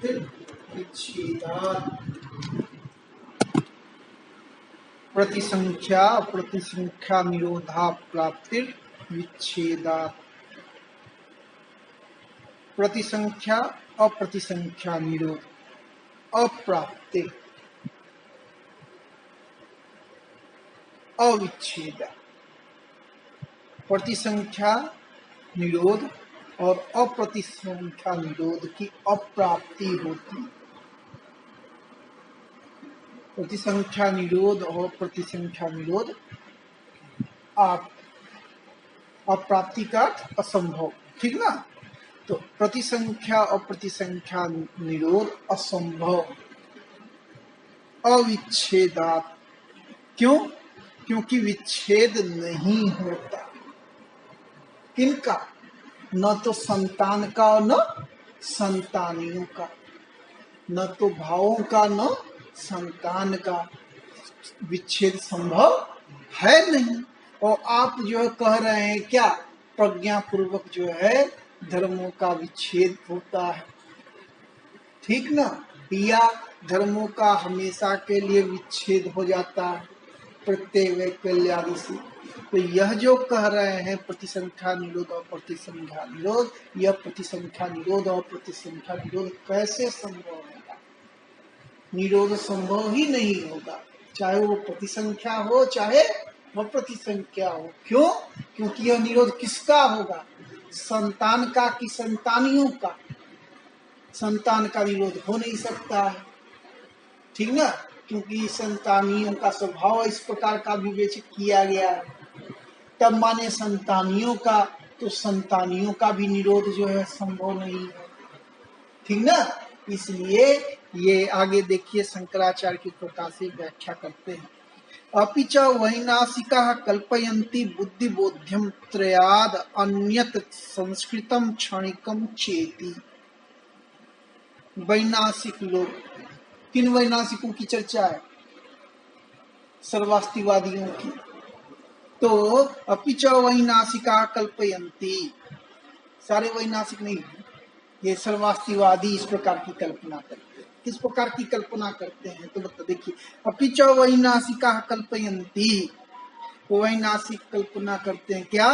प्राप्तिर विच्छेदात्। प्रतिसंख्या प्रतिसंख्या निरोधा प्राप्तिर विच्छेदात्। प्रतिसंख्या अप्रतिसंख्या निरोध अप्राप्ति अविच्छेद। प्रतिसंख्या निरोध और अप्रतिसंख्या निरोध की अप्राप्ति होती। प्रतिसंख्या निरोध और प्रतिसंख्या निरोध अप्राप्ति का असंभव, ठीक ना। तो प्रतिसंख्या और प्रतिसंख्या निरोध असंभव अविच्छेदात्। क्यों? क्योंकि विच्छेद नहीं होता। किनका? न तो संतान का न संतानियों का, न तो भावों का न संतान का विच्छेद संभव है नहीं। और आप जो है कह रहे हैं क्या प्रज्ञा पूर्वक जो है धर्मों का विच्छेद होता है, ठीक ना, या धर्मों का हमेशा के लिए विच्छेद हो जाता है प्रत्येक वैकल्यादि से। तो यह जो कह रहे हैं प्रतिसंख्या निरोध और प्रतिसंख्या निरोध, यह प्रतिसंख्या निरोध और प्रतिसंख्या निरोध कैसे संभव होगा? निरोध संभव ही नहीं होगा, चाहे वो प्रतिसंख्या हो चाहे वह प्रतिसंख्या हो। क्यों? क्योंकि यह निरोध किसका होगा? संतान का कि संतानियों का? संतान का निरोध हो नहीं सकता है, ठीक ना, क्योंकि संतानियों का स्वभाव इस प्रकार का विवेचित किया गया है। तब माने संतानियों का, तो संतानियों का भी निरोध जो है संभव नहीं है, ठीक ना। इसलिए ये आगे देखिए शंकराचार्य की प्रकार से व्याख्या करते हैं। अपि च वैनासिकाः कल्पयन्ति बुद्धिबोध्यं त्रयाद् अन्यत् संस्कृतं क्षणिकं चेति। वैनासिक लोग, किन वैनासिकों की चर्चा है? सर्वास्तिवादियों की। तो अपि च वैनासिकाः कल्पयन्ति, सारे वैनासिक नहीं, ये सर्वास्तिवादी इस प्रकार की कल्पना करते हैं। किस प्रकार की कल्पना करते हैं? तो बता देखिए, अपि च वैनासिकाः कल्पयन्ति, वैनासिक कल्पना करते हैं क्या?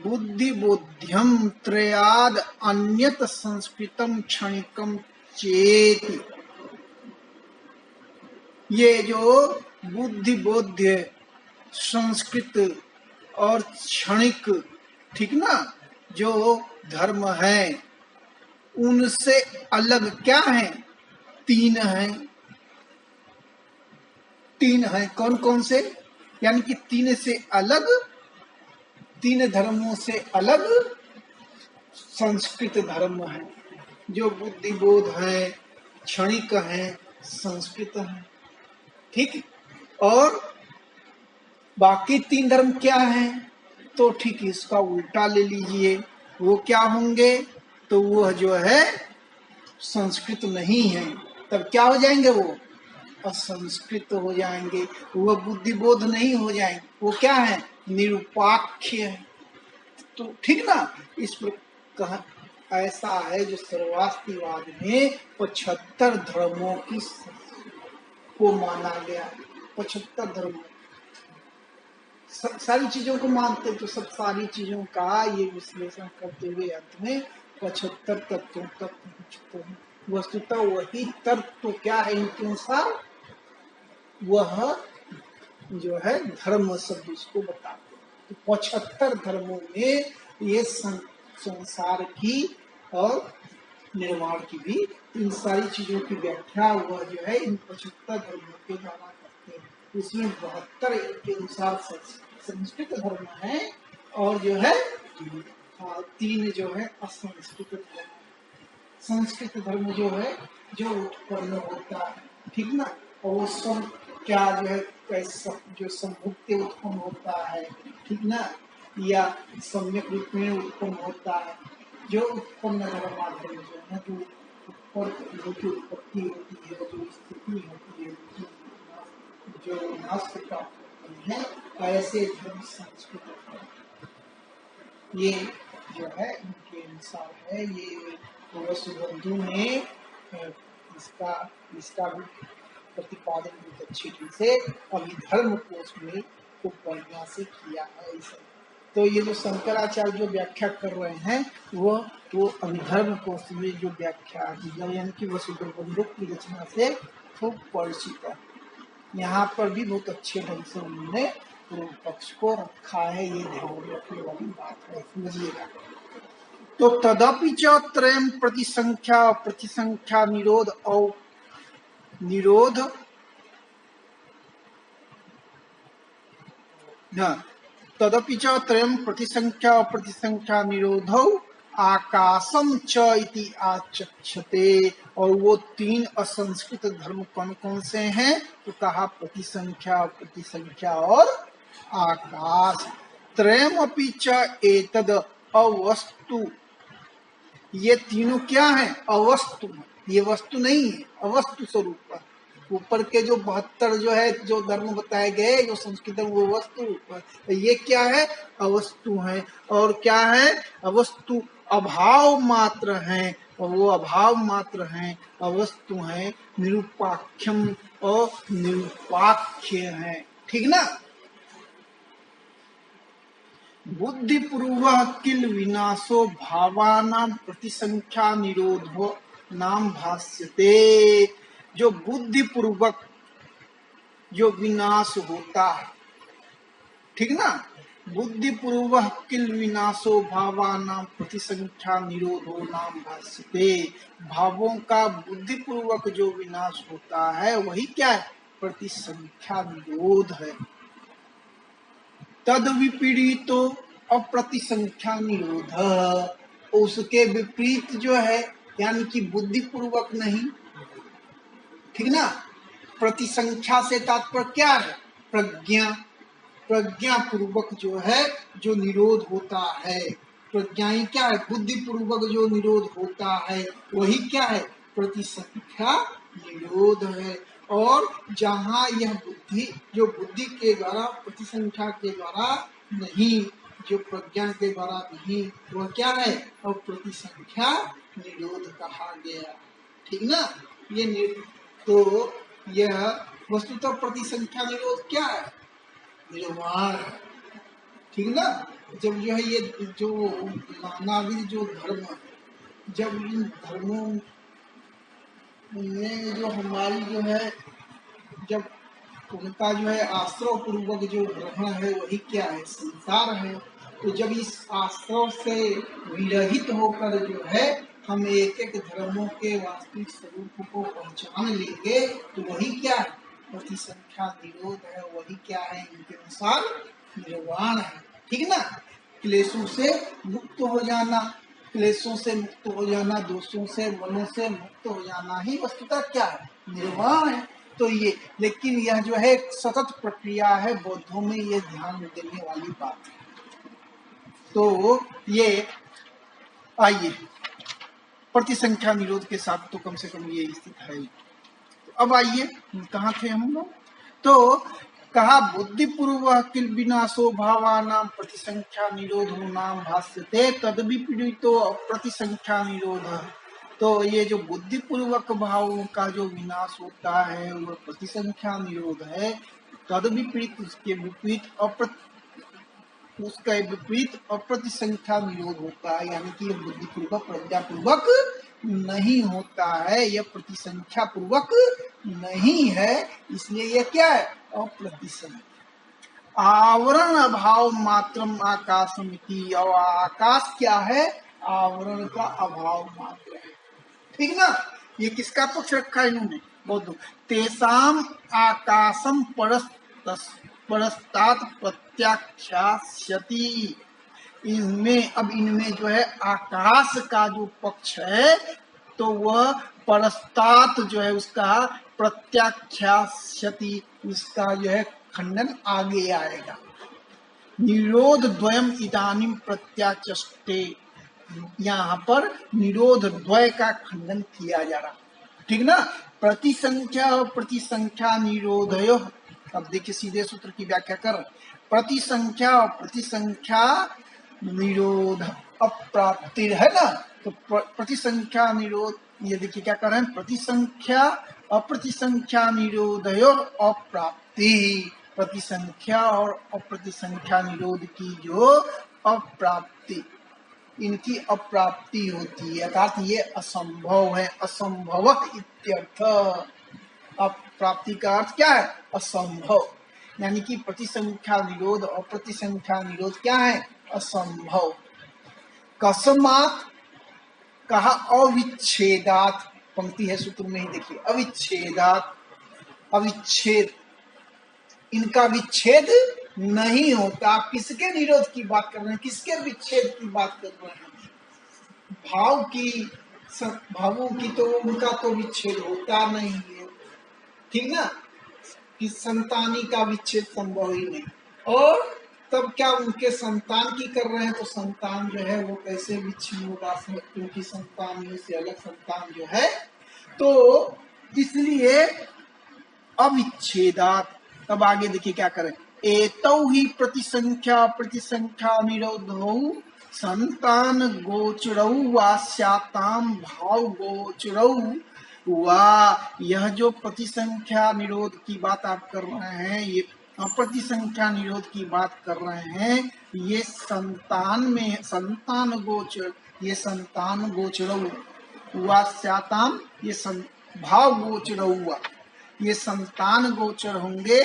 बुद्धिबोध्यम त्रयाद् अन्यत् संस्कृतम क्षणिकम चेति। ये जो बुद्धिबोध्य, संस्कृत और क्षणिक, ठीक ना, जो धर्म है उनसे अलग क्या है? तीन हैं। तीन हैं, कौन कौन से? यानी कि तीन से अलग, तीन धर्मों से अलग संस्कृत धर्म है, जो बुद्धिबोध है, क्षणिक है, संस्कृत है, ठीक। और बाकी तीन धर्म क्या हैं? तो ठीक इसका उल्टा ले लीजिए, वो क्या होंगे? तो वह जो है संस्कृत नहीं है, तब क्या हो जाएंगे? वो असंस्कृत हो जाएंगे, वह बुद्धिबोध नहीं हो जाएंगे, वो क्या है? निरुपाख्य है। तो ठीक ना, इस प्रकार ऐसा है जो सर्वास्तिवाद में 75 धर्मों की को माना गया। 75 धर्मों, सारी चीजों को मानते तो सब सारी चीजों का ये विश्लेषण करते हुए अंत में 75 तत्वों तक पहुंचते हैं। वस्तुतः वही तत्व क्या है इनके अनुसार? वह जो है धर्म शब्द उसको बताते हैं। तो 75 धर्मों में ये संसार की और निर्माण की भी इन सारी चीजों की व्याख्या हुआ जो है इन 75 धर्मों के द्वारा करते हैं। इसमें 72 इनके अनुसार संस्कृत धर्म है और जो है 3 जो है असंस्कृत धर्म। संस्कृत धर्म जो है जो उत्पन्न होता है, ठीक ना, और वो सब क्या जो है कैसा जो संभुक्ति उत्पन्न होता है, ठीक ना, या सम्यक रूप में उत्पन्न होता है, जो उत्पन्न धर्माधर्म जो है जो उत्पत्ति होती है, जो स्थिति होती है, जो नाश प्राप्त होती है, ऐसे धर्म संस्कृत है। ये जो है इनके अनुसार है। ये सुबंधु ने इसका इसका भी प्रतिपादन बहुत अच्छी ढंग से अभिधर्म कोश में खूब बढ़िया से किया है इसे। तो ये जो शंकराचार्य जो व्याख्या कर रहे हैं वो अभिधर्म कोश में जो व्याख्या यानी कि वसुधैव बंधुक की रचना से खूब परिचित है। यहाँ पर भी बहुत अच्छे ढंग से उन्होंने पूर्व पक्ष को रखा है, ये ध्यान रखने वाली बात है, समझिएगा। तो तदपि च त्रयम् प्रतिसंख्या निरोध और निरोध तदपि च त्रयम् प्रतिसंख्या निरोधौ आकाशम च इति आचक्षते। और वो तीन असंस्कृत धर्म कौन कौन से हैं? तो कहा प्रतिसंख्या और आकाश। त्रयम् अपि च एतद अवस्तु, ये तीनों क्या है? अवस्तु, ये वस्तु नहीं है, अवस्तु स्वरूप है। ऊपर के जो 72 जो है जो धर्म बताए गए जो संस्कृत वो वस्तु, ये क्या है? अवस्तु है। और क्या है? अवस्तु अभाव मात्र है, और वो अभाव मात्र है, अवस्तु है, निरूपाख्यम और निरूपाख्य है। ठीक ना? बुद्धि पूर्वक किल विनाशो भावानां प्रतिसंख्या निरोधो नाम भाष्यते। जो बुद्धि पूर्वक जो विनाश होता है, ठीक ना? बुद्धि पूर्वक किल विनाशो भावानां प्रतिसंख्या निरोधो नाम भाष्यते। भावों का बुद्धि पूर्वक जो विनाश होता है वही क्या है? प्रतिसंख्या निरोध है। तद विपरीतो अप्रतिसंख्या निरोध, उसके विपरीत जो है यानी कि बुद्धि पूर्वक नहीं, ठीक ना? प्रतिसंख्या से तात्पर्य क्या है? प्रज्ञा पूर्वक जो है जो निरोध होता है, प्रज्ञा ही क्या है? बुद्धि पूर्वक जो निरोध होता है वही क्या है? प्रतिसंख्या निरोध है। और जहाँ यह बुद्धि जो बुद्धि के द्वारा प्रतिसंख्या के द्वारा नहीं, जो प्रज्ञा के द्वारा नहीं, वह क्या है? और प्रतिसंख्या निरोध कहा गया। ठीक ना? ये तो यह वस्तुतः प्रतिसंख्या निरोध क्या है? निर्वाण। ठीक ना? जब जो है ये जो नानाविध जो धर्म, जब इन धर्मों में जो हमारी जो है जब उनका जो है आश्रव पूर्वक जो ग्रहण है वही क्या है? संसार है। तो जब इस आश्रव से विरहित होकर जो है हम एक एक धर्मों के वास्तविक स्वरूप को पहचान लेंगे तो वही क्या है? प्रतिसंख्या निरोध है, वही क्या है? इनके अनुसार निर्वाण है। ठीक ना? क्लेशों से मुक्त हो जाना, क्लेशों से मुक्त हो जाना, दोषों से मनों से मुक्त हो जाना ही वस्तुतः क्या है? निर्वाण है। तो ये लेकिन यह जो है सतत प्रक्रिया है, बौद्धों में ये ध्यान देने वाली बात है। तो ये आइए प्रतिसंख्या निरोध के साथ तो कम से कम ये स्थित है। तो अब आइए कहाँ थे हम लोग? तो कहा बुद्धि पूर्वक किल विनाशो भावानां प्रतिसंख्या निरोधो नाम भाष्यते तद विपरीतो प्रतिसंख्या निरोध। तो ये जो बुद्धि पूर्वक भावों का जो विनाश होता है वह प्रतिसंख्या निरोध है। तद विपरीत उसके विपरीत उसका विपरीत अप्रतिसंख्या निरोध होता है, यानी कि यह बुद्धि पूर्वक प्रज्ञा पूर्वक नहीं होता है, यह प्रतिसंख्या पूर्वक नहीं है, इसलिए यह क्या है? अप्रतिसंख्या। आवरण अभाव मात्रम आकाशमिति। और आकाश क्या है? आवरण का अभाव मात्र है। ठीक ना? ये किसका पक्ष रखा है इन्होंने? बौद्ध। तेसाम आकाशम परस्तात प्रत्याख्यास्यति। इनमें जो है आकाश का जो पक्ष है तो वह परस्तात जो है उसका प्रत्याख्यास्यति, उसका जो है खंडन आगे आएगा। निरोध द्वयम इदानीम प्रत्याचष्टे। यहाँ पर निरोध द्वय का खंडन किया जा रहा। ठीक ना? प्रतिसंख्या और प्रतिसंख्या निरोधयो। अब देखिए सीधे सूत्र की व्याख्या कर। प्रतिसंख्या और प्रतिसंख्या निरोध अप्राप्ति है ना? तो प्रतिसंख्या निरोध ये देखिए क्या कर रहे हैं, प्रतिसंख्या अप्रतिसंख्या निरोधयो अप्राप्ति। प्रतिसंख्या और अप्रतिसंख्या निरोध की जो अप्राप्ति, इनकी अप्राप्ति होती है, अर्थात ये असंभव है, असंभव इत्यर्थ। अप्राप्ति का अर्थ क्या है, असंभव। यानी कि प्रतिसंख्या निरोध और प्रतिसंख्या निरोध क्या है, असंभव। कस्मात् कहा, अविच्छेदात, पंक्ति है सूत्र में ही देखिए, अविच्छेदात, अविच्छेद, इनका विच्छेद नहीं होता। किसके निरोध की बात कर रहे हैं, किसके विच्छेद की बात कर रहे हैं, भाव की, भावों की तो उनका तो विच्छेद होता नहीं है, ठीक ना, कि संतानी का विच्छेद संभव ही नहीं। और तब क्या उनके संतान की कर रहे हैं, तो संतान जो है वो कैसे विच्छिन्न होगा, क्योंकि संतानियों से अलग संतान जो है, तो इसलिए अविच्छेदात। तब आगे देखिए क्या करें, एतौ ही प्रतिसंख्या प्रतिसंख्या निरोधौ संतान गोचरौ वा स्याताम भाव गोचरौ वा। यह जो प्रतिसंख्या निरोध की बात आप कर रहे हैं, ये प्रतिसंख्या निरोध की बात कर रहे हैं, ये संतान में, संतान गोचर, ये संतान गोचरौ वा स्याताम, ये भाव गोचरौ वा, ये संतान गोचर होंगे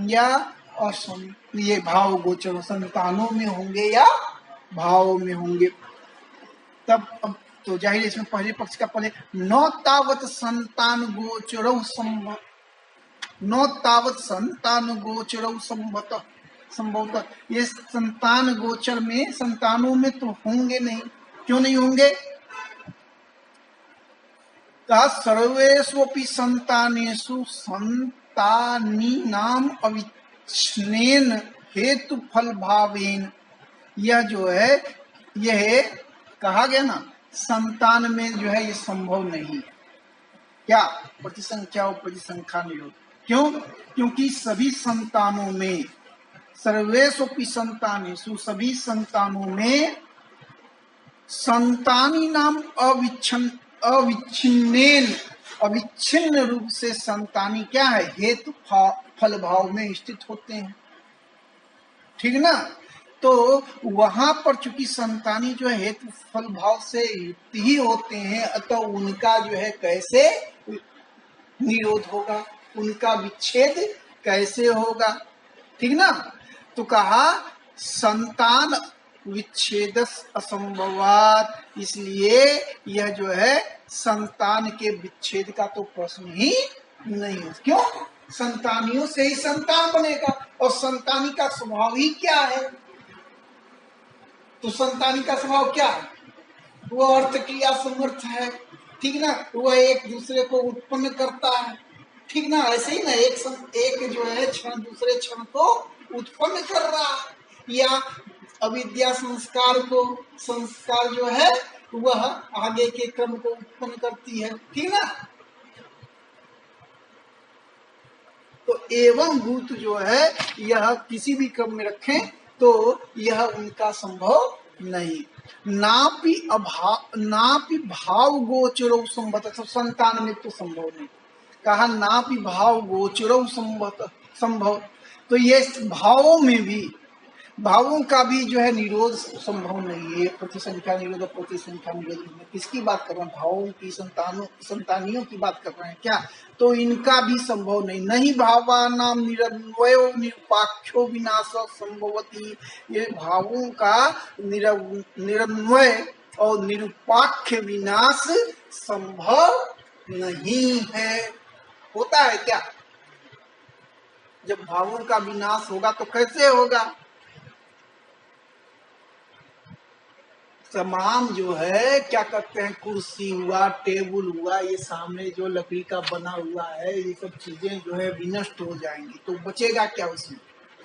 या ये भाव गोचर, संतानों में होंगे या भाव में होंगे। तब अब तो जाहिर इसमें पहले पक्ष का पहले, न तावत संतान गोचरौ संभव, न तावत संतान गोचरौ संभवतः, ये संतान गोचर में, संतानों में तो होंगे नहीं। क्यों नहीं होंगे, कहा सर्वेष्वपि संतानेषु संतानीनाम अविच्छिन्नेन हेतु फल भावेन। यह जो है, यह कहा गया ना, संतान में जो है ये संभव नहीं है, क्या, प्रतिसंख्या और प्रतिसंख्या निरोध। क्यों, क्योंकि सभी संतानों में, सर्वेष्वपि संतानेषु, सभी संतानों में, संतानी नाम अविच्छिन्नेन, अविच्छिन्न रूप से संतानी क्या है, हेतु फल भाव में स्थित होते हैं, ठीक ना। तो वहां पर चूंकि संतानी जो है हेतु फल भाव से युक्त ही होते हैं, अतः उनका जो है कैसे निरोध होगा, उनका विच्छेद कैसे होगा, ठीक ना। तो कहा संतान विच्छेद असंभवात, इसलिए यह जो है संतान के विच्छेद का तो प्रश्न ही नहीं है। क्यों, संतानियों से ही संतान बनेगा, और संतानी का स्वभाव ही क्या है, तो संतानी का स्वभाव क्या है, वो अर्थ क्रिया समर्थ है, ठीक ना, वह एक दूसरे को उत्पन्न करता है, ठीक ना। ऐसे ही ना एक जो है क्षण दूसरे क्षण को उत्पन्न कर रहा है, या अविद्या संस्कार को, संस्कार जो है वह आगे के क्रम को उत्पन्न करती है, ठीक ना। तो एवं भूत जो है, यह किसी भी क्रम में रखें तो यह उनका संभव नहीं। नापि भाव गोचरो संभवत, संतान में तो संभव नहीं, कहा नापि भाव गोचरो संभव, तो ये भावों में भी, भावों का भी जो है निरोध संभव नहीं है। प्रतिसंख्या निरोध और प्रतिसंख्या निरोध में किसकी बात कर रहे हैं, भावों की, संतानियों की बात कर रहे हैं क्या, तो इनका भी संभव नहीं। नहीं भावानाम निरन्वयो निरुपाख्यो विनाश संभवती, ये भावों का निरन्वय और निरुपाख्य विनाश संभव नहीं है। होता है क्या, जब भावों का विनाश होगा तो कैसे होगा, तमाम जो है क्या करते हैं, कुर्सी हुआ, टेबल हुआ, ये सामने जो लकड़ी का बना हुआ है, ये सब चीजें जो है विनष्ट हो जाएंगी, तो बचेगा क्या, उसमें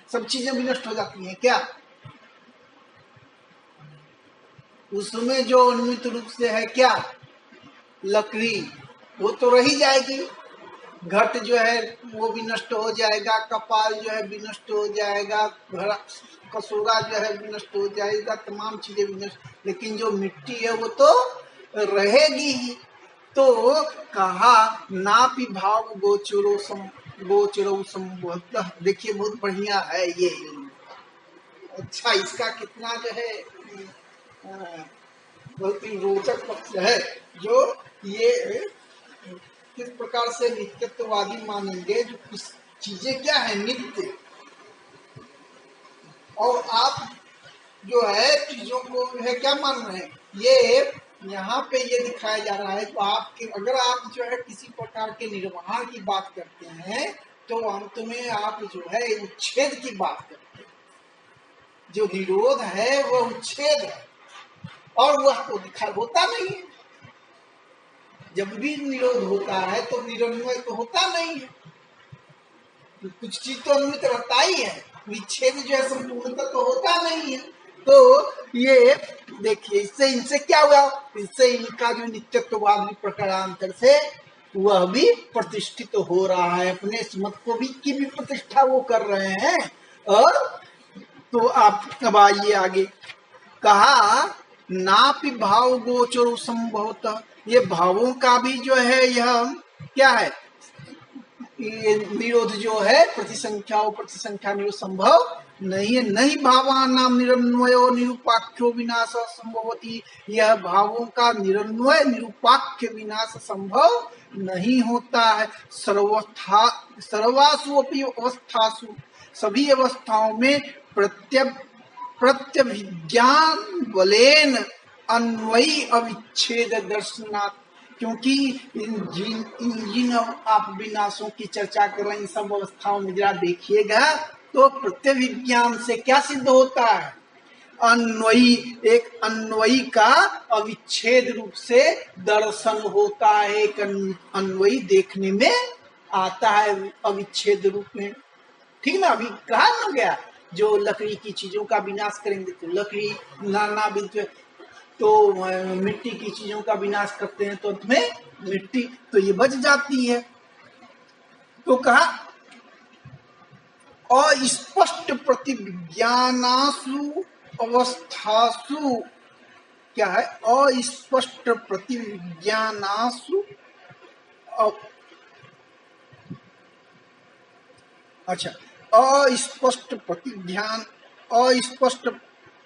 सब चीजें विनष्ट हो जाती हैं क्या, उसमें जो उन्मित रूप से है क्या, लकड़ी, वो तो रही जाएगी। घट जो है वो भी नष्ट हो जाएगा, कपाल जो है विनष्ट हो जाएगा, कसूरा जो है विनष्ट हो जाएगा, तमाम चीजें विनष्ट, लेकिन जो मिट्टी है वो तो रहेगी ही। तो कहा नापि भाव गोचरो संभवतः। देखिए बहुत बढ़िया है ये। अच्छा, इसका कितना जो है बहुत ही रोचक पक्ष है, जो ये किस प्रकार से नित्यत्ववादी मानेंगे, जो कुछ चीजें क्या है नित्य, और आप जो है चीजों को जो है क्या मान रहे हैं। ये यहाँ पे ये दिखाया जा रहा है, तो आपके अगर आप जो है किसी प्रकार के निर्वाण की बात करते हैं तो अंत में आप जो है उच्छेद की बात करते हैं। जो निरोध है वह उच्छेद है, और वह तो दिखाई होता नहीं है। जब भी निरोध होता है तो निरन्वय तो होता नहीं है, कुछ चीज तो अन्वित रहता ही है, विच्छेद जो है संपूर्णता तो होता नहीं है। तो ये देखिए इससे इनसे क्या हुआ, इससे इनका जो नित्यत्ववाद प्रकारांतर से वह भी प्रतिष्ठित हो रहा है, अपने मत को भी की भी प्रतिष्ठा वो कर रहे हैं। और तो आप अब आइए आगे, कहा नापि भाव गोचर संभवतः। ये भावों का भी जो है यह क्या है, ये निरोध जो है प्रतिसंख्या निरोध संभव नहीं है। नहीं भावानाम निरन्वयो निरुपाख्यो विनाश संभवती। यह भावों का निरन्वय निरुपाख्य विनाश संभव नहीं होता है। सर्वासु अपि अवस्थासु, सभी अवस्थाओं में प्रत्यभिज्ञान बलेन अन्वयी अविच्छेद दर्शनात्। क्योंकि जिन आप विनाशों की चर्चा कर रहे हैं, इन सब अवस्थाओं में जरा देखिएगा तो प्रत्यभिज्ञान से क्या सिद्ध होता है, अन्वयी, एक अन्वयी का अविच्छेद रूप से दर्शन होता है। एक अन्वयी देखने में आता है अविच्छेद रूप में, ठीक ना। अभी कहा ना गया, जो लकड़ी की चीजों का विनाश करेंगे तो लकड़ी, नाना विध तो मिट्टी की चीजों का विनाश करते हैं तो तुम्हें मिट्टी तो ये बच जाती है। तो कहा अस्पष्ट प्रतिविज्ञानासु अवस्थासु, क्या है अस्पष्ट प्रतिविज्ञानासु, अच्छा, अस्पष्ट प्रतिज्ञान अस्पष्ट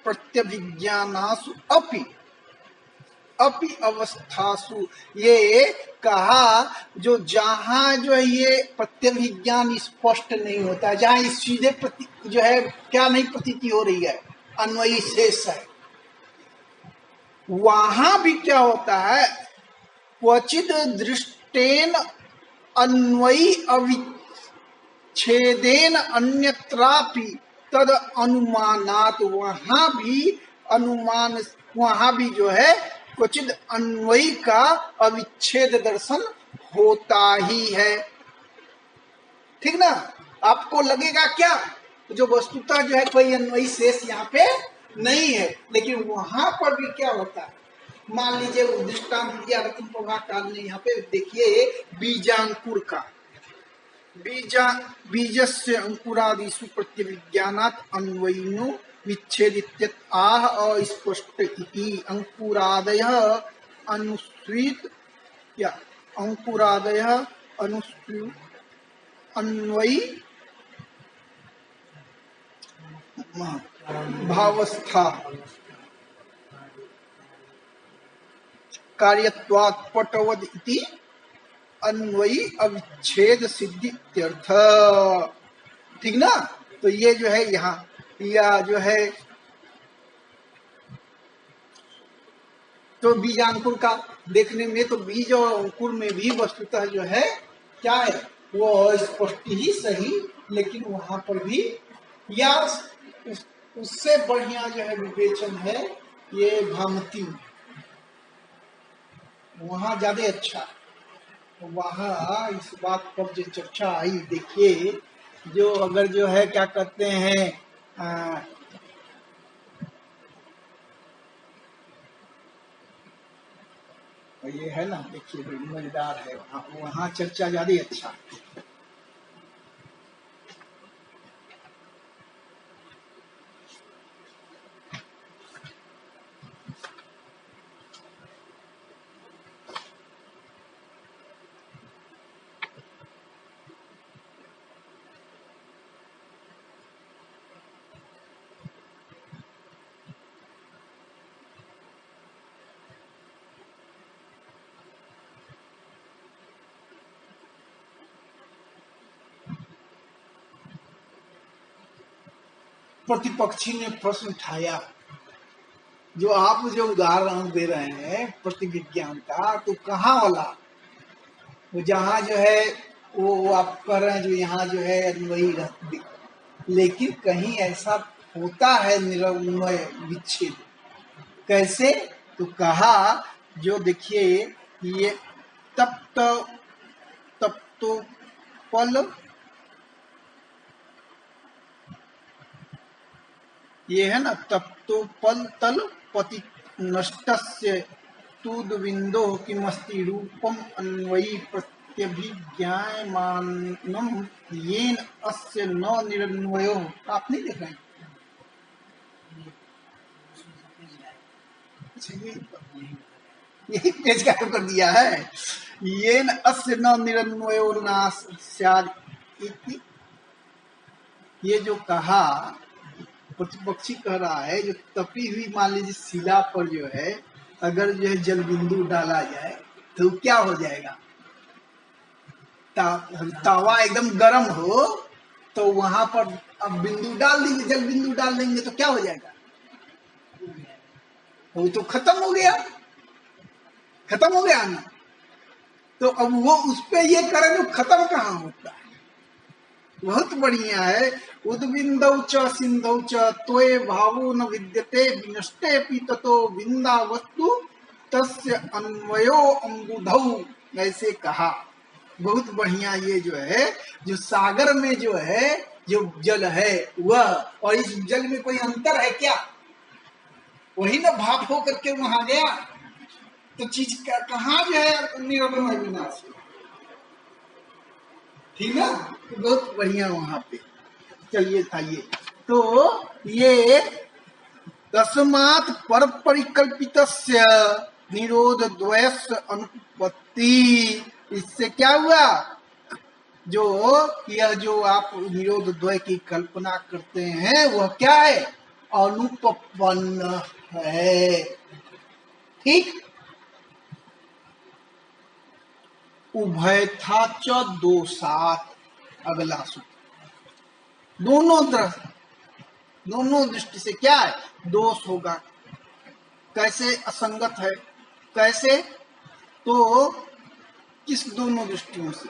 प्रत्यभिज्ञानासु अपि अवस्थासु। ये कहा जो जहां जो है ये प्रत्यभिज्ञान स्पष्ट नहीं होता, जहां इस सीधे जो है क्या नहीं प्रतीति हो रही है, अन्वयी शेष है, वहां भी क्या होता है, क्वचित दृष्टेन अन्वयी अविच्छेदेन अन्यत्रापि तद अनुमानात। वहां भी अनुमान, वहां भी जो है क्वचित अन्वयी का अविच्छेद दर्शन होता ही है, ठीक ना। आपको लगेगा क्या, जो वस्तुतः जो है कोई अन्वयी शेष यहाँ पे नहीं है, लेकिन वहां पर भी क्या होता है। मान लीजिए दृष्टांत दिया रत्न प्रभाकार ने, यहाँ पे देखिए बीजांकुर का, बीजस्य अंकुरादिषु प्रत्यभिज्ञानात् अन्वयिनो विच्छेद आह अस्पष्ट इति। अंकुरादयः अनुस्यूत, क्या अंकुरादयः अनुस्यूत अन्वयी भावस्था कार्यत्वात् पटवद इति अन्वयी अविच्छेद सिद्धि इत्यर्थ, ठीक ना। तो ये जो है यहाँ या जो है तो बीजांकुर का देखने में तो बीज और अंकुर में भी वस्तुतः जो है क्या है, वो स्पष्ट ही सही, लेकिन वहां पर भी या उससे बढ़िया जो है विवेचन है ये भामती, वहां ज्यादा अच्छा। वहां इस बात पर जो चर्चा आई, देखिए जो अगर जो है क्या कहते हैं ये है ना, देखिए मजेदार है, वहां चर्चा ज्यादा अच्छा। प्रतिपक्षी ने प्रश्न उठाया, जो आप जो उदाहरण दे रहे हैं प्रतिविज्ञान का, तो कहाँ वाला? वो जहाँ जो है वो आप कह रहे हैं जो यहाँ जो है वही रहती, लेकिन कहीं ऐसा होता है निरन्वय विच्छेद, कैसे? तो कहा जो देखिए ये तप्त तप्तो पल, ये है ना तप्तो पल तल पति नष्टस्य तूद बिंदो किमस्ति रूपम अन्वयी प्रत्यभिज्ञायमानम येन अस्य न निरन्वयो। आप नहीं देख रहे हैं? यही पेज का कर दिया है, येन अस्य न निरन्वयो नाश स्याद इति। ये जो कहा प्रतिपक्षी कह रहा है, जो तपी हुई मान लीजिए शिला पर जो है अगर जो है जल बिंदु डाला जाए तो क्या हो जाएगा? तावा एकदम गर्म हो तो वहां पर अब बिंदु डाल देंगे, जल बिंदु डाल देंगे तो क्या हो जाएगा? वो तो खत्म हो गया, खत्म हो गया ना। तो अब वो उस पे ये करे तो खत्म कहाँ होता है? बहुत बढ़िया है। उद्बिंदौ च सिंधौ च त्वये भावो न विद्यते विनष्टे पि ततो बिंदा वस्तु तस्य अन्वयो अंबुधौ। ऐसे कहा, बहुत बढ़िया। ये जो है जो सागर में जो है जो जल है वह, और इस जल में कोई अंतर है क्या? वही ना भाप हो करके वहां गया, तो चीज का कहाँ जो है निरन्वय विनाश, ठीक ना? तो बहुत बढ़िया वहां पे। चलिए था ये तो ये तस्मात् पर परिकल्पितस्य निरोध द्वयस्य अनुपत्ति। इससे क्या हुआ? जो यह जो आप निरोध द्वय की कल्पना करते हैं वह क्या है? अनुपपन्न है। ठीक। उभयथा च दोषात्, अगला सूत्र। दोनों दृष्टि से क्या है? दोष होगा। कैसे असंगत है? कैसे? तो किस दोनों दृष्टियों से?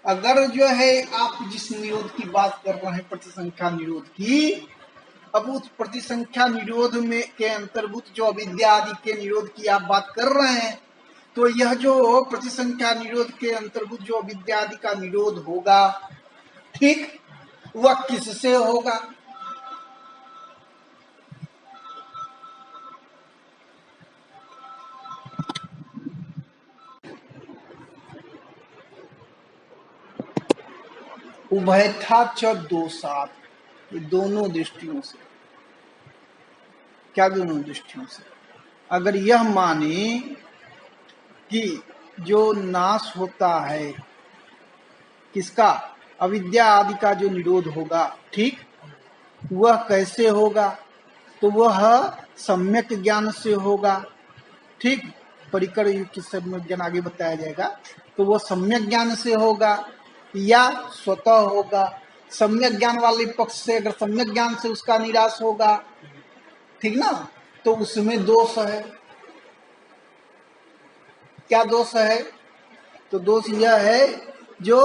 अगर जो है आप जिस निरोध की बात कर रहे हैं प्रतिसंख्या निरोध की, अब उस प्रतिसंख्या निरोध में के अंतर्भूत जो अविद्या आदि के निरोध की आप बात कर रहे हैं, तो यह जो प्रतिसंख्या निरोध के अंतर्भूत जो अविद्या आदि का निरोध होगा, ठीक, वह किससे होगा? उभयथा च दोषात्, दोनों दृष्टियों से। क्या दोनों दृष्टियों से? अगर यह माने कि जो नाश होता है किसका? अविद्या आदि का जो निरोध होगा, ठीक, वह कैसे होगा? तो वह सम्यक ज्ञान से होगा। ठीक, परिकर युक्त सम्यक ज्ञान आगे बताया जाएगा। तो वह सम्यक ज्ञान से होगा या स्वतः होगा। सम्यक ज्ञान वाले पक्ष से अगर सम्यक ज्ञान से उसका निराश होगा, ठीक ना, तो उसमें दोष है। क्या दोष है? तो दोष यह है जो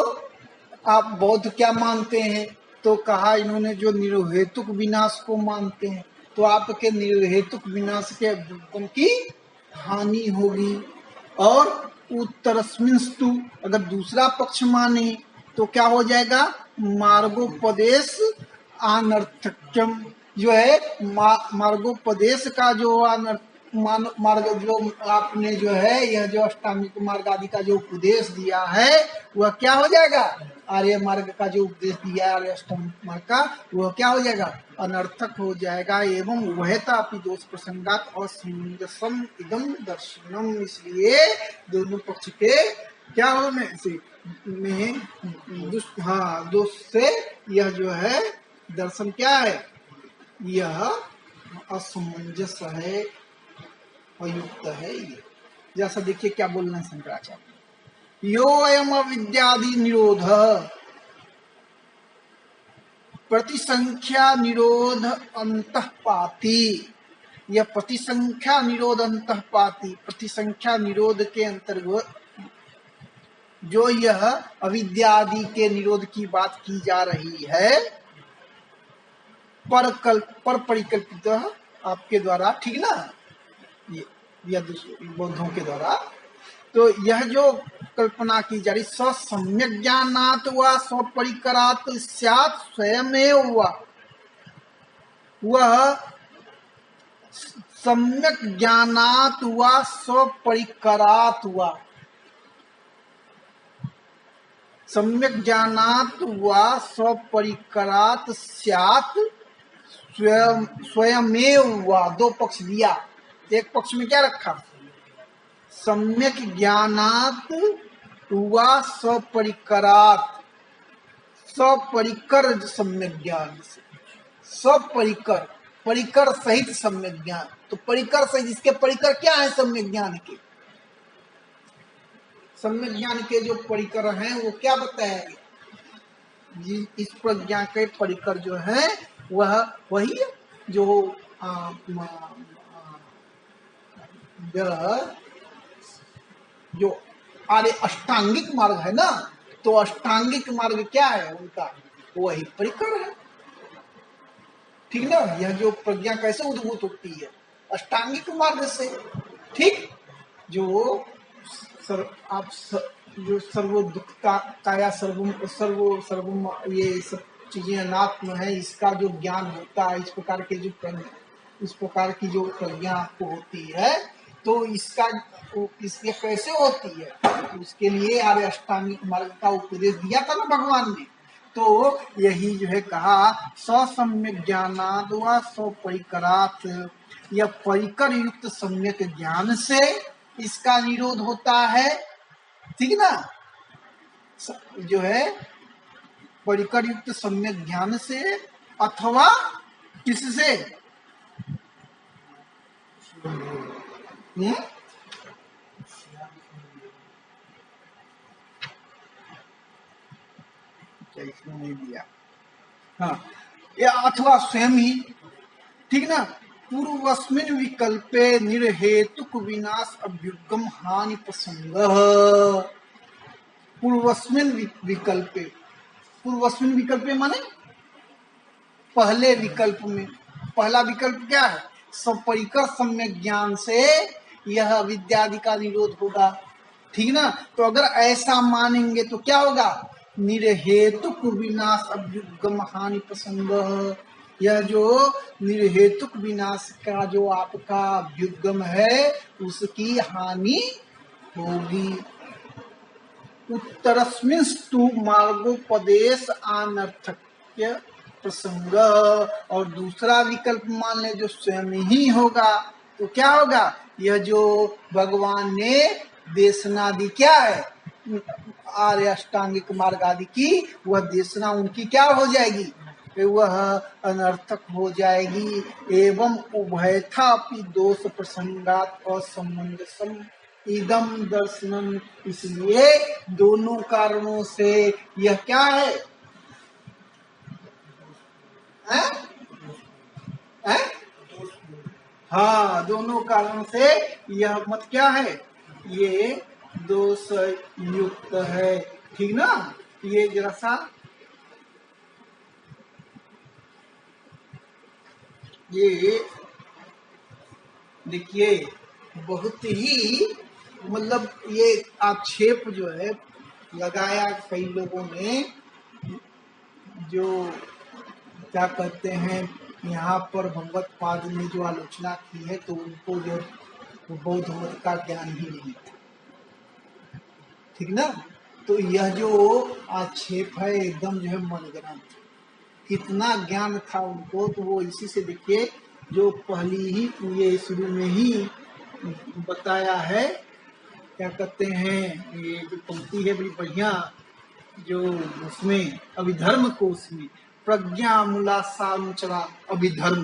आप बौद्ध क्या मानते हैं? तो कहा इन्होंने जो निर्हेतुक विनाश को मानते हैं, तो आपके निर्हेतुक विनाश के रूपम की हानि होगी। और उत्तरस्मिंस्तु, अगर दूसरा पक्ष माने तो क्या हो जाएगा? मार्गोपदेश अनर्थक्यम, जो है मार्गोपदेश का जो मार्ग जो आपने जो है यह जो अष्टांगिक मार्ग आदि का जो उपदेश दिया है वह क्या हो जाएगा? आर्य मार्ग का जो उपदेश दिया है आर्य अष्टांगिक मार्ग का, वह क्या हो जाएगा? अनर्थक हो जाएगा। एवं वहता अपनी दोष प्रसंगात असमंजसम इदम दर्शनम। इसलिए दोनों पक्ष के क्या होने से में दोष से यह जो है दर्शन क्या है? यह असमंजस है, अयुक्त है। ये जैसा देखिए क्या बोलना है शंकराचार्य, यो अयम अविद्यादि निरोध प्रतिसंख्या निरोध अंतःपाती, यह प्रतिसंख्या निरोध अंतःपाती, प्रतिसंख्या निरोध के अंतर्गत जो यह अविद्यादि के निरोध की बात की जा रही है, पर परिकल्पित आपके द्वारा, ठीक ना, ये बौद्धों के द्वारा, तो यह जो कल्पना की जा रही सम्यक ज्ञानात् व स्वपरिकरात् स्यात् स्वयमेव वह सम्यक ज्ञानात् व स्वपरिकरात् सम्यक ज्ञानात् व स्वपरिकरात् स्यात् स्वयमेव दो पक्ष दिया। एक पक्ष में क्या रखा, सम्यक ज्ञानात् व स्वपरिकरात्, स्वपरिकर सम्यक ज्ञान से, स्वपरिकर, परिकर सहित सम्यक ज्ञान। तो परिकर सहित, इसके परिकर क्या है सम्यक ज्ञान के? सम्यक ज्ञान के जो परिकर हैं वो क्या बताएंगे जी? इस प्रज्ञा के परिकर जो है वह वही जो जो आर्य अष्टांगिक मार्ग है ना, तो अष्टांगिक मार्ग क्या है उनका, वही परिकर है, ठीक ना। यह जो प्रज्ञा कैसे उद्भूत होती है, अष्टांगिक मार्ग से, ठीक। जो जो सर्व दुख काया सर्वम ये सब चीजें अनात्म है, इसका जो ज्ञान होता है, इस प्रकार के जो इस प्रकार की जो प्रज्ञा आपको होती है, तो इसके कैसे होती है, तो उसके लिए आर्य अष्टांगिक मार्ग का उपदेश दिया था ना भगवान ने। तो यही जो है कहा सम्यक ज्ञानात् व स्वपरिकरात्, यह परिकर युक्त सम्यक ज्ञान से इसका निरोध होता है, ठीक ना। जो है परिकर युक्त सम्यक ज्ञान से, अथवा किससे, इसमें नहीं दिया, हाँ, या अथवा स्वयं ही, ठीक ना। पूर्वस्मिन् विकल्पे निर्हेतुक विनाश अभ्युगम हानि प्रसंग, पूर्वस्मिन् विकल्पे, पूर्वस्मिन् विकल्पे माने पहले विकल्प में, पहला विकल्प क्या है, स्वपरिकर सम्यक ज्ञान से यह विद्यादि का निरोध होगा, ठीक ना। तो अगर ऐसा मानेंगे तो क्या होगा, निर्हेतुक विनाश अभ्युगम हानि प्रसंग, यह जो निर्हेतुक विनाश का जो आपका अभ्युगम है उसकी हानि होगी। उत्तरस्मिंस्तु मार्गोपदेश अनर्थक्य प्रसंग, और दूसरा विकल्प मान ले जो स्वयं ही होगा, तो क्या होगा, यह जो भगवान ने देशना दी क्या है, आर्य अष्टांगिक मार्ग आदि की, वह देशना उनकी क्या हो जाएगी, वह अनर्थक हो जाएगी। एवं उभयथापि दोष प्रसंगात असमंजसम इदम दर्शनम, इसलिए दोनों कारणों से यह क्या है, हाँ, दोनों कारणों से यह मत क्या है, ये दोष युक्त है, ठीक ना। ये जरा सा ये देखिए, बहुत ही मतलब ये आक्षेप जो है लगाया कई लोगों ने, जो क्या कहते हैं, यहाँ पर भगवत पाद ने जो आलोचना की है, तो उनको जो बौद्ध मत का ज्ञान ही नहीं था, ठीक ना। तो यह जो आक्षेप है एकदम जो है मनगढ़ंत, कितना ज्ञान था उनको, तो वो इसी से देखिए जो पहली ही ये शुरू में ही बताया है, क्या कहते हैं, ये जो पंक्ति है बड़ी बढ़िया, जो उसमें अभिधर्म को, उसमें प्रज्ञा मूला सानुचरा अभिधर्म,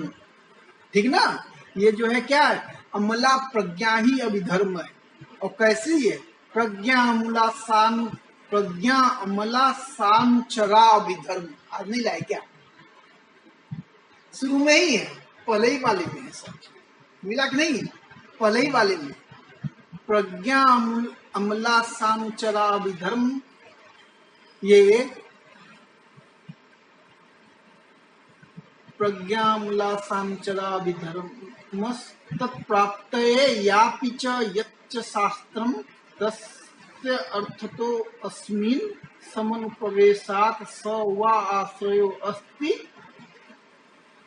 ठीक ना। ये जो है क्या है, अमला प्रज्ञा ही अभिधर्म है। और कैसे ये प्रज्ञा अमला सानु, प्रज्ञा अमला सानुचरा अभिधर्म, आज नहीं लाए क्या, शुरू में ही है, पहले ही वाले में है सब, मिला कि नहीं, पहले ही वाले में। प्रज्ञा अमला सांचरा विधर्म, ये प्रज्ञामूला सांचरा विधर्म तत्प्राप्तये यापि च यच्च शास्त्रम तस्य अर्थतो अस्मिन् समनुप्रवेशात् स वा आश्रयो अस्ति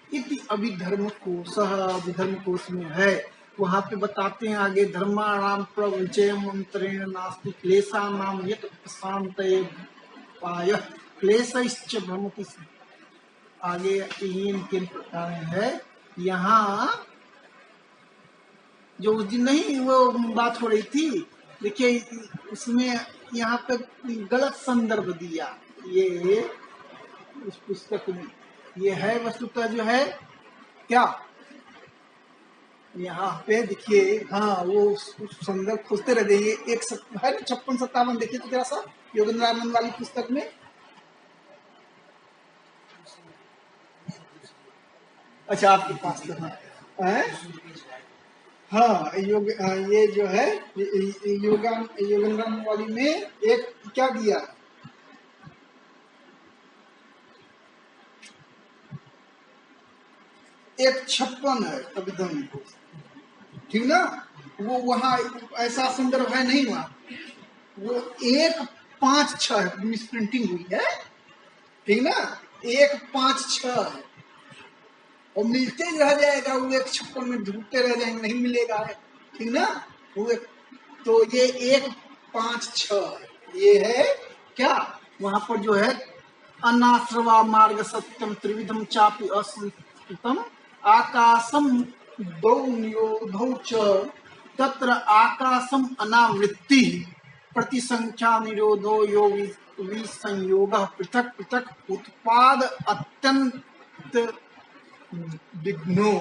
इति अभिधर्म कोश में है। वहां पे बताते हैं आगे, धर्माणाम प्रविजय मंत्रेण नास्ति क्लेशानाम यत् उपशान्तये पायः क्लेशश्च भ्रमति। आगे किन प्रकार है, यहाँ जो उस दिन नहीं वो बात हो रही थी, देखिए उसमें यहाँ पे गलत संदर्भ दिया, ये उस पुस्तक में ये है वस्तुतः जो है क्या, यहाँ पे देखिए, हाँ वो संदर्भ खोजते रह जाइए, एक है 56-57 देखिए तो जरा सा योगेंद्रानंद वाली पुस्तक में। अच्छा आपके पास तो है, हाँ ये जो है योगेंद्रानंद वाली में एक क्या दिया, एक 56 है अभिधर्म को, ठीक ना, वो वहाँ ऐसा संदर्भ है नहीं, वहाँ वो 156 है, मिस प्रिंटिंग हुई है, ठीक ना, 156 है और मिलते ही रह जाएगा, वो 156 में ढूंढते रह जाएंगे, नहीं मिलेगा है, ठीक ना, वो तो ये 156 ये है क्या, वहां पर जो है अनाश्रवा मार्ग सत्यम त्रिविधम चापि असंस्कृतम आकाशम दौ निरोधौ च तत्र आकाशम अनावृत्ति प्रतिसंख्या निरोधो यो विसंयोग पृथक पृथक उत्पाद अत्यंत विघ्नो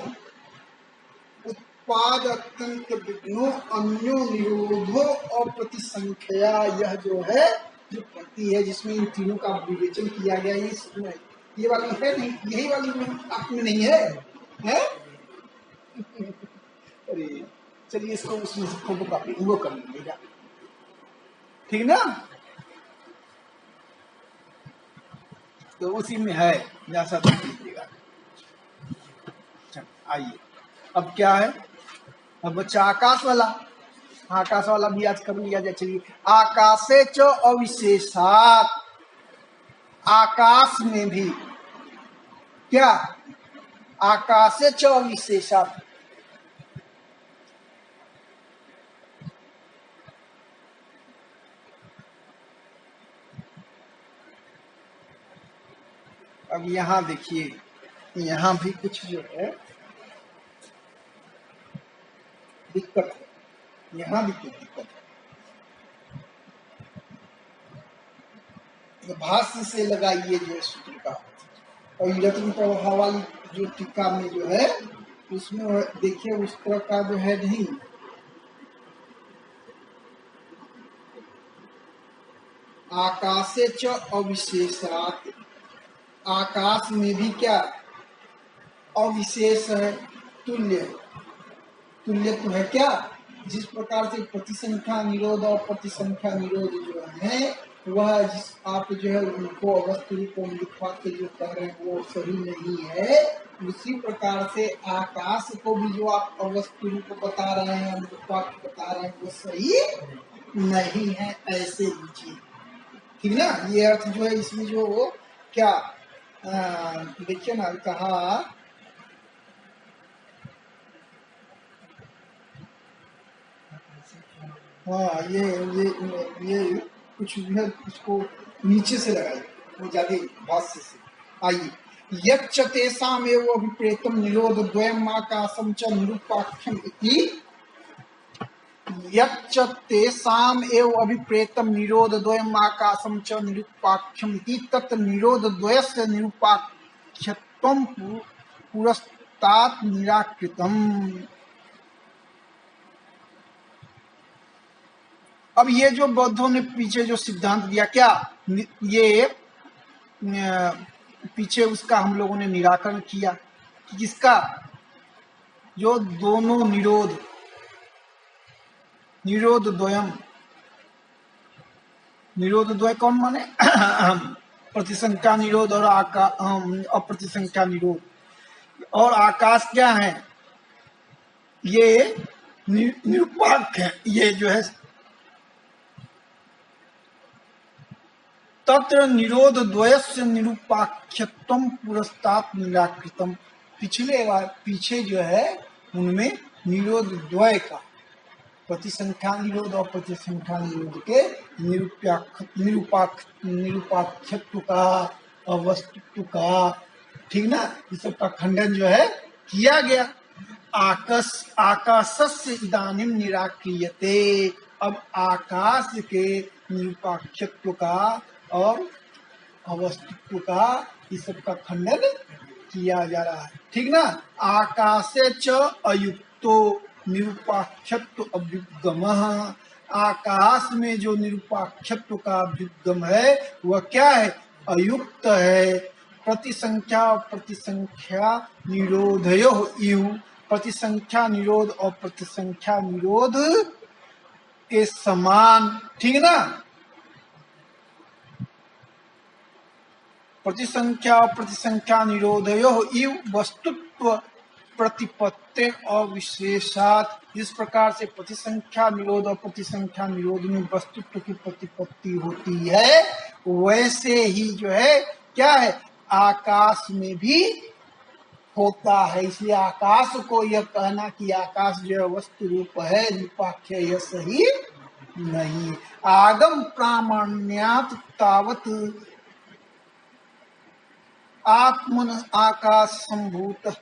अन्यो निरोधो और प्रतिसंख्या, यह जो है जो पति है जिसमें इन तीनों का विवेचन किया गया, ये वाली है नहीं, यही वाली में आप में नहीं है, है? अरे चलिए इसको उसमें से फोटो कॉपी वो कर लीजिएगा, ठीक ना, तो उसी में है, जैसा देख लीजिएगा। आइए अब क्या है, अब बच्चा आकाश वाला भी आज कर लिया जाए। चलिए, आकाशे च अविशेषात, आकाश में भी क्या, आकाशे च अविशेषात, अब यहाँ देखिए, यहाँ भी कुछ जो है दिक्कत है, यहाँ भी कुछ दिक्कत है, भाष्य से लगाइए जो है सूत्र का, और यत्न प्रभाव वाली जो टीका में जो है उसमें देखिए उस तरह का जो है नहीं, आकाशे च अविशेषात, आकाश में भी क्या अविशेष है, तुल्य तो है क्या, जिस प्रकार से प्रतिसंख्या निरोध और प्रतिसंख्या निरोध जो है वह जिस आप जो है उनको अवस्था रूप के जो कह रहे हैं वो सही नहीं है, उसी प्रकार से आकाश को भी जो आप अवस्था रूप बता रहे हैं, बता रहे हैं वो सही नहीं है, ऐसे लीजिए, ठीक ना। ये अर्थ जो है इसमें जो वो क्या देखिए ना, कहा हाँ ये कुछ है, इसको नीचे से लगाइए, वो ज्यादा भाष्य से। आइए, यच्च तेषामेव अभिप्रेतम निरोध द्वयम् आकाशं च निरूपाख्यम इति, यच्च तेषामेव अभिप्रेतम निरोध द्वयम् आकाशं च निरूपाख्यम इति तत् निरोध द्वयस्य निरूपाख्यत्वं पुरस्तात् निराकृतम्। अब ये जो बौद्धों ने पीछे जो सिद्धांत दिया क्या, ये पीछे उसका हम लोगों ने निराकरण किया, किसका, जो दोनों निरोध, निरोध द्वयम, निरोध द्वय कौन माने प्रतिसंख्या निरोध और अप्रतिसंख्या निरोध। और आकाश क्या है, ये निरुपाक है, ये जो है तत्र निरोध द्वयस्य निरुपाख्यत्वम पुरस्तात् निराकृतम। पिछले बार पीछे जो है उनमें निरोध द्वय का, प्रतिसंख्या निरोध और प्रतिसंख्या निरोध के निरुपाख्यत्व का और वस्तुत्व का, ठीक ना, इस सब का खंडन जो है किया गया। आकाशस्य इदानीम निराक्रियते। अब आकाश के निरुपाख्यत्व का और अवस्तुत्व का इस सब का खंडन किया जा रहा है, ठीक ना। आकाशे च अयुक्तो निरुपाख्यत्व अभ्युगमः। आकाश में जो निरुपाख्यत्व का अभ्युगम है वह क्या है, अयुक्त है। प्रतिसंख्या और प्रतिसंख्या निरोधयो इव, प्रतिसंख्या निरोध और प्रतिसंख्या निरोध के समान, ठीक ना। प्रतिसंख्या प्रतिसंख्या निरोधयो इव वस्तुत्व प्रतिपत्ति और विशेषात। जिस प्रकार से प्रतिसंख्या निरोध और प्रतिसंख्या निरोध में वस्तुत्व की प्रतिपत्ति होती है, वैसे ही जो है क्या है, आकाश में भी होता है। इसलिए आकाश को यह कहना कि आकाश जो है वस्तु रूप है, निरुपाख्य, यह सही नहीं। आगम प्रामाण्यात तावत आत्मन आकाश संभूत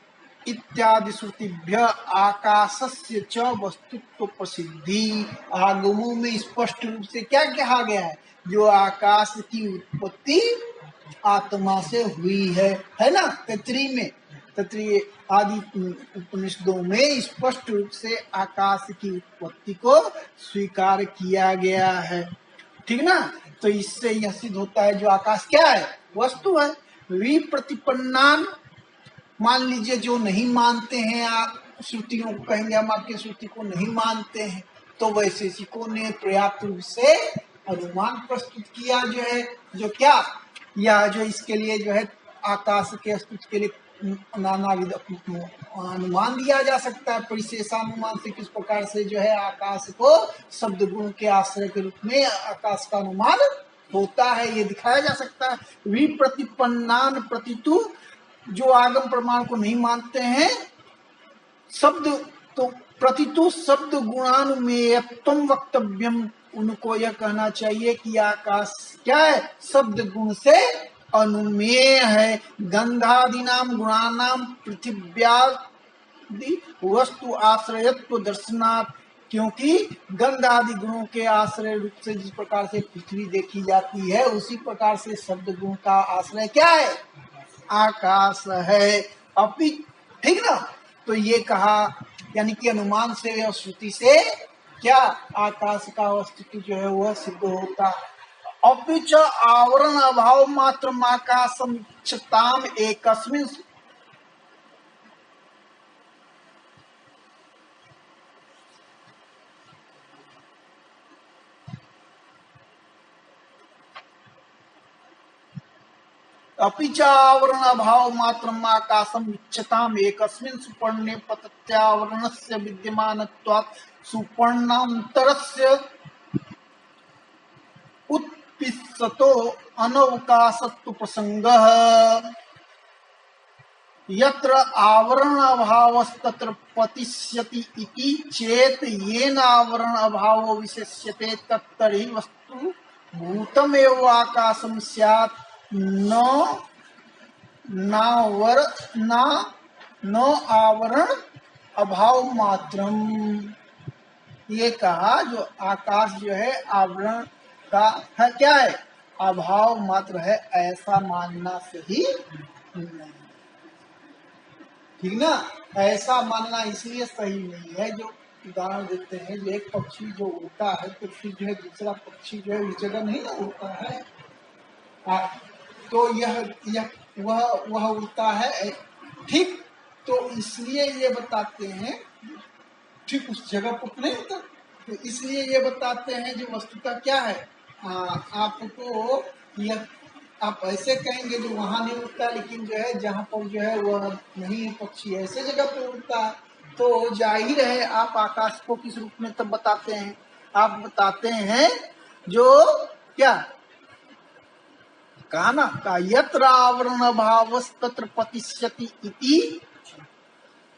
इत्यादि श्रुतिभ्य आकाशस्य च वस्तुत्व प्रसिद्धि। आगमों में स्पष्ट रूप से क्या कहा गया है, जो आकाश की उत्पत्ति आत्मा से हुई है ना। तैत्तिरीय में, तैत्तिरीय आदि उपनिषदों में स्पष्ट रूप से आकाश की उत्पत्ति को स्वीकार किया गया है, ठीक ना। तो इससे यह सिद्ध होता है जो आकाश क्या है, वस्तु है। विप्रतिपन्नान, मान लीजिए जो नहीं मानते हैं आप श्रुतियों को, कहेंगे हम आपके श्रुति को नहीं मानते हैं, तो वैशेषिकों ने पर्याप्त रूप से अनुमान प्रस्तुत किया जो है, जो क्या, या जो इसके लिए जो है आकाश के अस्तित्व के लिए नानाविध अनुमान दिया जा सकता है। परिशेषानुमान से किस प्रकार से जो है आकाश को शब्द गुण के आश्रय के रूप में आकाश का अनुमान होता है, ये दिखाया जा सकता है। विप्रतिपन्नान प्रतितु, जो आगम प्रमाण को नहीं मानते हैं, शब्द तो प्रतितु शब्द गुणानुमेयत्वम वक्तव्यम, उनको यह कहना चाहिए कि आकाश क्या है, शब्द गुण से अनुमेय है। गंधादि नाम गुणानाम पृथिव्यादि वस्तु आश्रयत्व दर्शनात्, क्योंकि गंध आदि गुणों के आश्रय रूप से जिस प्रकार से पृथ्वी देखी जाती है, उसी प्रकार से शब्द गुण का आश्रय क्या है, आकाश है। अपि, ठीक ना। तो ये कहा, यानी कि अनुमान से और श्रुति से क्या आकाश का अस्तित्व जो है वह सिद्ध होता। अपिच आवरण अभाव मात्र आकाशम इच्छताम एकस्मिन्, अपिच आवरण अभाव मात्र आकाशम इच्छताम एकस्मिन् सुपर्णे पतत्यावरणस्य विद्यमानत्वात् सुपर्णान्तरस्य उत्पिष्यतो अनवकाशत्व प्रसंगः। यत्र आवरण अभावस्तत्र पतिष्यति इति चेत येन आवरण अभावो विशेष्यते तत्तर्हि वस्तु भूतमेव आकाशं स्यात् न आवरण अभाव मात्रम। ये कहा जो आकाश जो है आवरण का है, क्या है, अभाव मात्र है, ऐसा मानना सही नहीं, ठीक ना। ऐसा मानना इसलिए सही नहीं है, जो उदाहरण देते हैं, जो एक पक्षी जो उड़ता है तो फिर जो है दूसरा पक्षी जो है उस जगह नहीं ना उड़ता है, तो यह वह उड़ता है, ठीक। तो इसलिए ये बताते हैं, ठीक उस जगह पर नहीं होता, तो इसलिए ये बताते हैं जो वस्तुता क्या है। आपको यह आप ऐसे कहेंगे जो वहां नहीं उड़ता, लेकिन जो है जहां पर जो है वह नहीं है पक्षी, ऐसे जगह पे उड़ता है, तो जाहिर है आप आकाश को किस रूप में तब बताते हैं, आप बताते हैं जो क्या कहा ना, का यत्र आवरण अभाव तत्र प्रतिष्ठति इति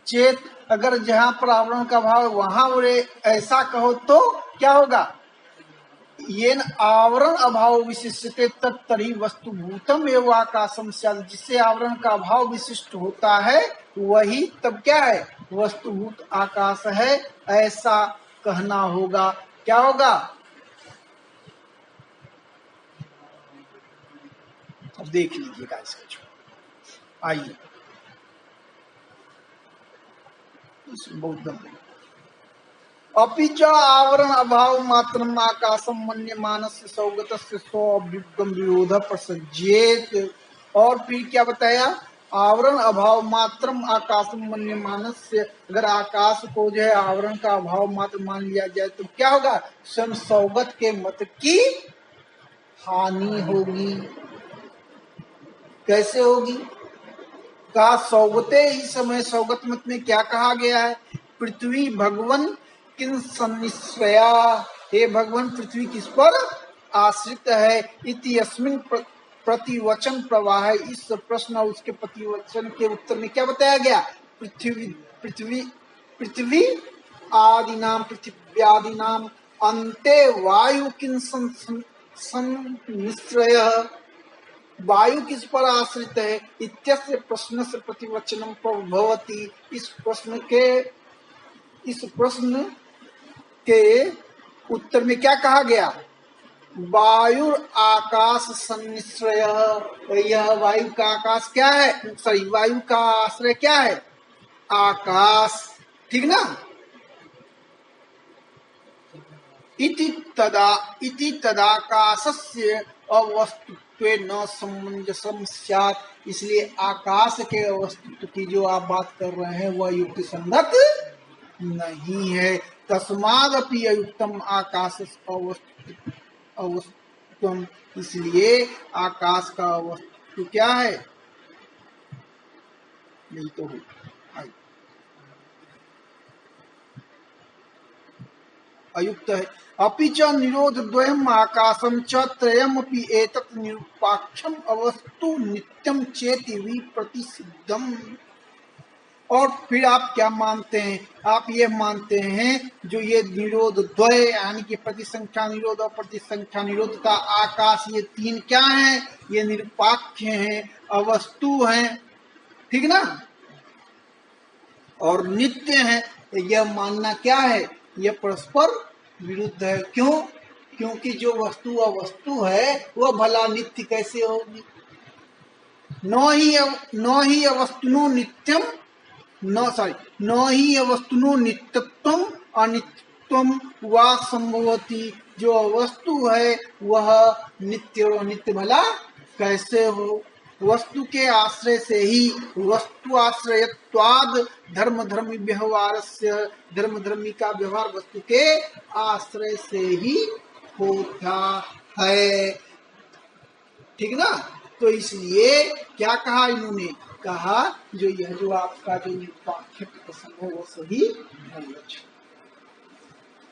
चेत, अगर जहां पर आवरण का भाव वहां उड़े ऐसा कहो तो क्या होगा, ये आवरण अभाव विशिष्टते तत्तरी वस्तुभूतम एवं आकाशम स्यात्, जिससे आवरण का अभाव विशिष्ट होता है वही तब क्या है, वस्तुभूत आकाश है, ऐसा कहना होगा। क्या होगा, अब देख लीजिएगा इसको, आइए बहुत अपिच आवरण अभाव मात्र आकाशम मन्य मानस सौगत स्वभिगम विरोध प्रसज्येत, और फिर क्या बताया, आवरण अभाव मात्र आकाशम मन्य मानस से, अगर आकाश को जो है आवरण का अभाव मात्र मान लिया जाए तो क्या होगा, स्वयं सौगत के मत की हानि होगी। कैसे होगी, कहा सौगते ही समय, सौगत मत में क्या कहा गया है, पृथ्वी भगवन किन सन्निश्रया, हे भगवान पृथ्वी किस पर आश्रित है, इति अस्मिन प्रतिवचन प्रवाह है, इस प्रश्न और उसके प्रतिवचन के उत्तर में क्या बताया गया, पृथ्वी पृथ्वी पृथ्वी आदि नाम पृथ्व्यादि नाम अन्ते वायु किन सन्निश्रय, वायु किस पर आश्रित है, इत्यस्य प्रश्न से प्रतिवचनम भवति, इस प्रश्न के उत्तर में क्या कहा गया, वायु आकाश सन्निश्रय, यह वायु का आकाश क्या है, सॉरी वायु का आश्रय क्या है, आकाश, ठीक ना। इति तदाकाशस्य अवस्तुत्वे न समंजसम स्यात्, इसलिए आकाश के अवस्तुत्व की जो आप बात कर रहे हैं वह युक्ति संगत नहीं है। तस्मादपि अयुक्तम आकाश अवस्तुत्वम, इसलिए आकाश का अवस्तु क्या है, नहीं तो अयुक्त है। अपि च निरोध द्वयम् आकाशम च त्रयमपि एतत् निरुपाक्षम अवस्तु नित्यम चेति विप्रतिसिद्धम, और फिर आप क्या मानते हैं, आप ये मानते हैं जो ये निरोध द्वय यानी कि प्रतिसंख्या निरोध और प्रतिसंख्या निरोध का आकाश, ये तीन क्या हैं, ये निरुपाक्ष हैं, अवस्तु हैं, ठीक ना, और नित्य है, यह मानना क्या है, यह परस्पर विरुद्ध है। क्यों, क्योंकि जो वस्तु अवस्तु है वह भला नित्य कैसे होगी, न ही अवस्तुनो नित्यम न ही अवस्तुनो नित्यत्वम अनित्यत्वम वा संभवती, जो अवस्तु है वह नित्य और नित्य भला कैसे हो, वस्तु के आश्रय से ही, वस्तु आश्रयत्वाद धर्म धर्मी व्यवहार से, धर्म धर्मी का व्यवहार वस्तु के आश्रय से ही होता है, ठीक ना। तो इसलिए क्या कहा इन्होंने, कहा जो यह जो आपका जो निरुपाख्य प्रसंग है वो सही नहीं है।